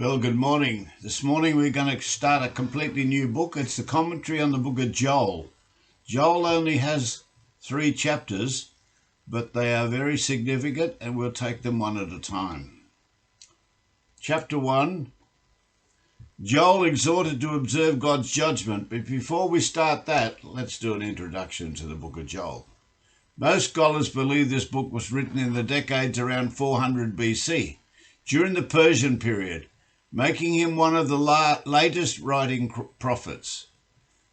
Well, good morning. This morning we're going to start a completely new book. It's the commentary on the book of Joel. Joel only has 3 chapters, but they are very significant and we'll take them one at a time. Chapter 1, Joel exhorted to observe God's judgment, but before we start that, let's do an introduction to the book of Joel. Most scholars believe this book was written in the decades around 400 BC, during the Persian period, making him one of the latest writing prophets.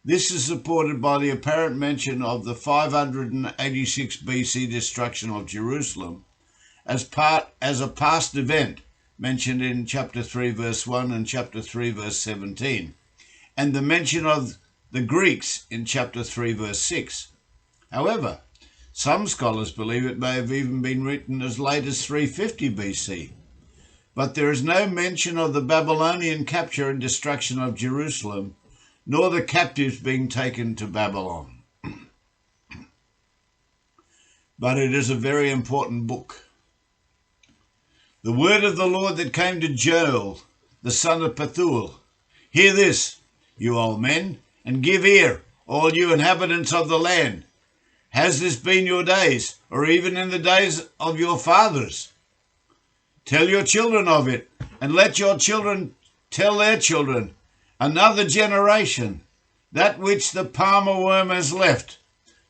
This is supported by the apparent mention of the 586 BC destruction of Jerusalem as a past event mentioned in chapter 3 verse 1 and chapter 3 verse 17, and the mention of the Greeks in chapter 3 verse 6. However, some scholars believe it may have even been written as late as 350 BC. But there is no mention of the Babylonian capture and destruction of Jerusalem, nor the captives being taken to Babylon. But it is a very important book. The word of the Lord that came to Joel, the son of Pethuel. Hear this, you old men, and give ear, all you inhabitants of the land. Has this been your days, or even in the days of your fathers? Tell your children of it, and let your children tell their children, another generation, that which the palmer worm has left,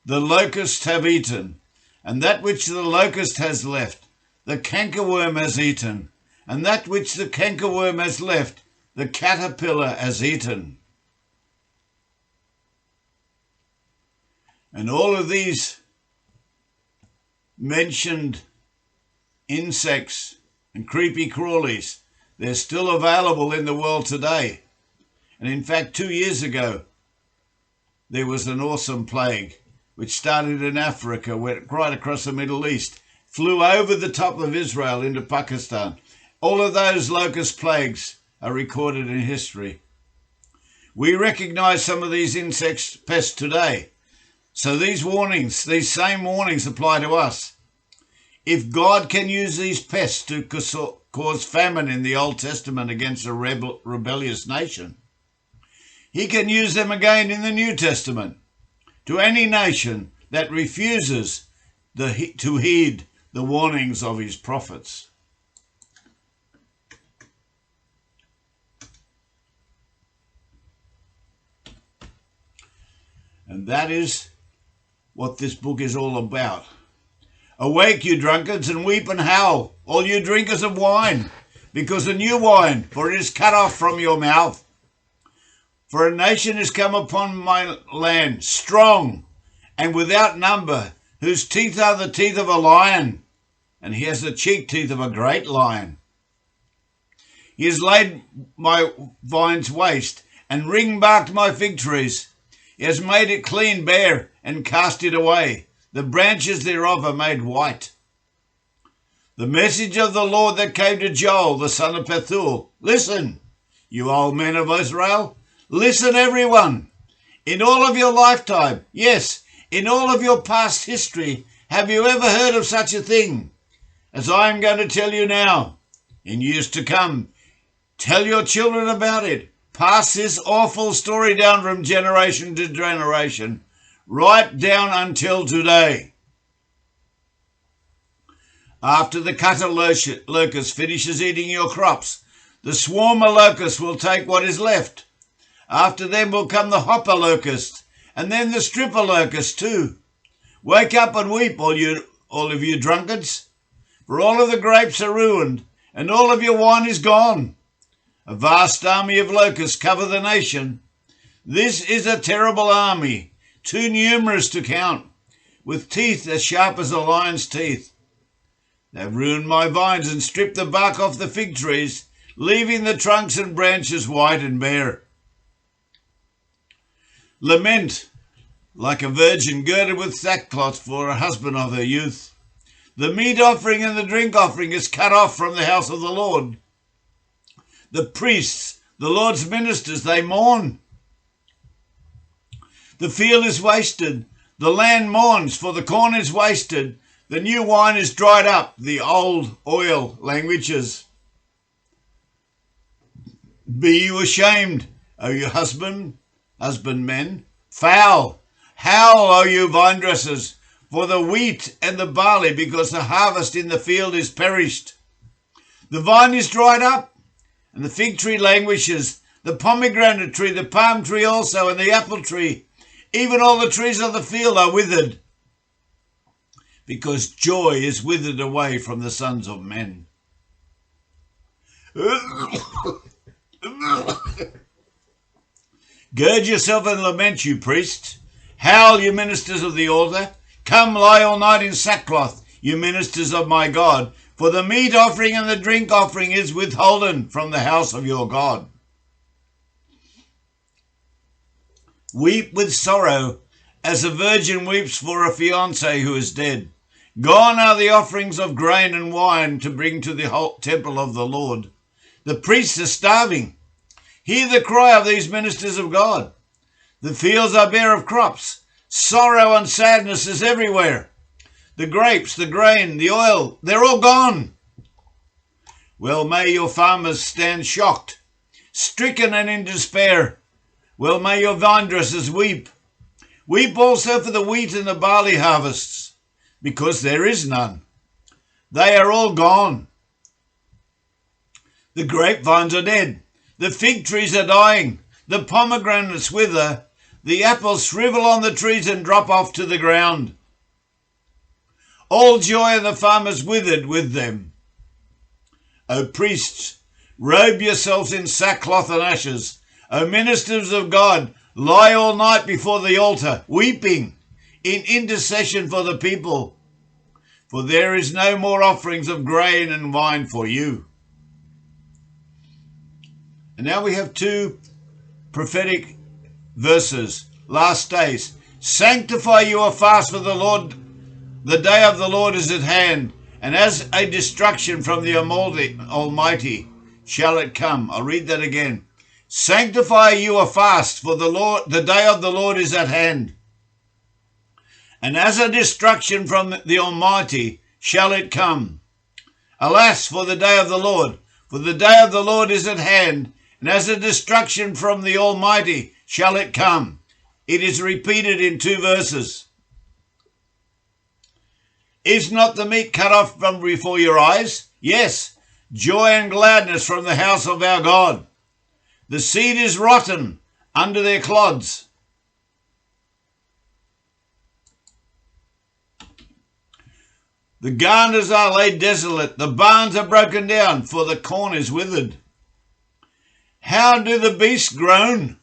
the locusts have eaten, and that which the locust has left, the cankerworm has eaten, and that which the cankerworm has left, the caterpillar has eaten. And all of these mentioned insects and creepy crawlies, they're still available in the world today. And in fact, 2 years ago, there was an awesome plague which started in Africa, went right across the Middle East, flew over the top of Israel into Pakistan. All of those locust plagues are recorded in history. We recognize some of these insect pests today. So these warnings, these same warnings apply to us. If God can use these pests to cause famine in the Old Testament against a rebellious nation, he can use them again in the New Testament to any nation that refuses to heed the warnings of his prophets. And that is what this book is all about. Awake, you drunkards, and weep and howl, all you drinkers of wine, because the new wine, for it is cut off from your mouth. For a nation is come upon my land, strong and without number, whose teeth are the teeth of a lion, and he has the cheek teeth of a great lion. He has laid my vines waste, and ring-barked my fig trees. He has made it clean bare, and cast it away. The branches thereof are made white. The message of the Lord that came to Joel, the son of Pethuel. Listen, you old men of Israel. Listen, everyone. In all of your lifetime, yes, in all of your past history, have you ever heard of such a thing as I am going to tell you now? In years to come, tell your children about it. Pass this awful story down from generation to generation, right down until today. After the cutter locust finishes eating your crops, the swarmer locust will take what is left. After them will come the hopper locust, and then the stripper locust too. Wake up and weep, all of you drunkards, for all of the grapes are ruined, and all of your wine is gone. A vast army of locusts cover the nation. This is a terrible army, too numerous to count, with teeth as sharp as a lion's teeth. They've ruined my vines and stripped the bark off the fig trees, leaving the trunks and branches white and bare. Lament like a virgin girded with sackcloth for a husband of her youth. The meat offering and the drink offering is cut off from the house of the Lord. The priests, the Lord's ministers, they mourn. The field is wasted. The land mourns, for the corn is wasted. The new wine is dried up, the old oil languishes. Be you ashamed, O you husbandmen. Foul, howl, O you vine dressers, for the wheat and the barley, because the harvest in the field is perished. The vine is dried up, and the fig tree languishes, the pomegranate tree, the palm tree also, and the apple tree. Even all the trees of the field are withered, because joy is withered away from the sons of men. Gird yourself and lament, you priests. Howl, you ministers of the altar. Come, lie all night in sackcloth, you ministers of my God, for the meat offering and the drink offering is withholden from the house of your God. Weep with sorrow, as a virgin weeps for a fiancé who is dead. Gone are the offerings of grain and wine to bring to the whole temple of the Lord. The priests are starving. Hear the cry of these ministers of God. The fields are bare of crops. Sorrow and sadness is everywhere. The grapes, the grain, the oil, they're all gone. Well, may your farmers stand shocked, stricken and in despair. Well, may your vine dressers weep. Weep also for the wheat and the barley harvests, because there is none. They are all gone. The grapevines are dead. The fig trees are dying. The pomegranates wither. The apples shrivel on the trees and drop off to the ground. All joy and the farmers withered with them. O priests, robe yourselves in sackcloth and ashes. O ministers of God, lie all night before the altar, weeping in intercession for the people. For there is no more offerings of grain and wine for you. And now we have two prophetic verses. Last days. Sanctify your fast for the Lord. The day of the Lord is at hand, and as a destruction from the Almighty shall it come. I'll read that again. Sanctify you a fast, for the day of the Lord is at hand. And as a destruction from the Almighty shall it come. Alas, for the day of the Lord, for the day of the Lord is at hand, and as a destruction from the Almighty shall it come. It is repeated in two verses. Is not the meat cut off from before your eyes? Yes, joy and gladness from the house of our God. The seed is rotten under their clods. The garners are laid desolate, the barns are broken down, for the corn is withered. How do the beasts groan?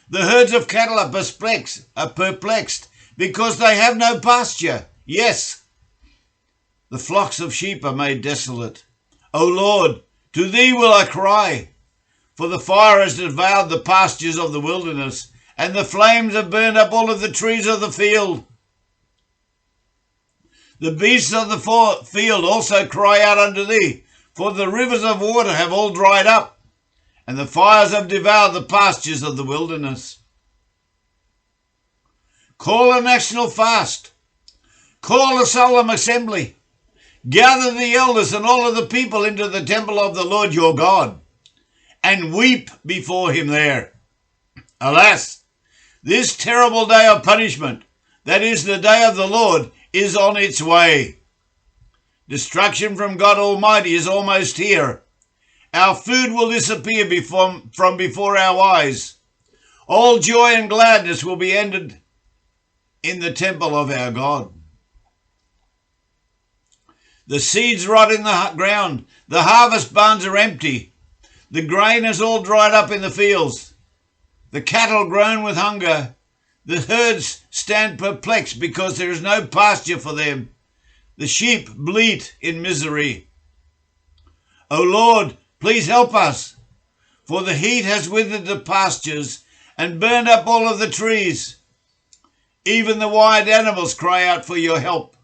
The herds of cattle are perplexed, because they have no pasture. Yes, the flocks of sheep are made desolate. O Lord, to thee will I cry, for the fire has devoured the pastures of the wilderness, and the flames have burned up all of the trees of the field. The beasts of the field also cry out unto thee, for the rivers of water have all dried up, and the fires have devoured the pastures of the wilderness. Call a national fast. Call a solemn assembly. Gather the elders and all of the people into the temple of the Lord your God, and weep before him there. Alas, this terrible day of punishment, that is the day of the Lord, is on its way. Destruction from God Almighty is almost here. Our food will disappear from before our eyes. All joy and gladness will be ended in the temple of our God. The seeds rot in the ground. The harvest barns are empty. The grain is all dried up in the fields. The cattle groan with hunger. The herds stand perplexed because there is no pasture for them. The sheep bleat in misery. O Lord, please help us, for the heat has withered the pastures and burned up all of the trees. Even the wild animals cry out for your help,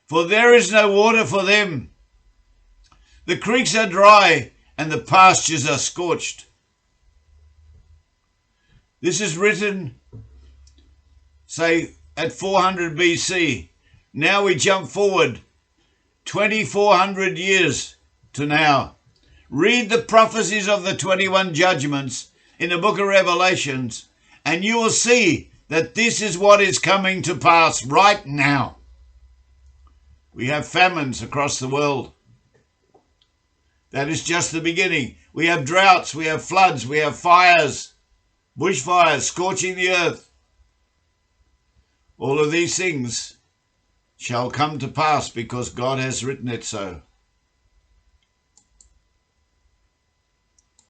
for there is no water for them. The creeks are dry and the pastures are scorched. This is written, say, at 400 BC. Now we jump forward 2,400 years to now. Read the prophecies of the 21 judgments in the book of Revelations, and you will see that this is what is coming to pass right now. We have famines across the world. That is just the beginning. We have droughts, we have floods, we have fires, bushfires scorching the earth. All of these things shall come to pass because God has written it so.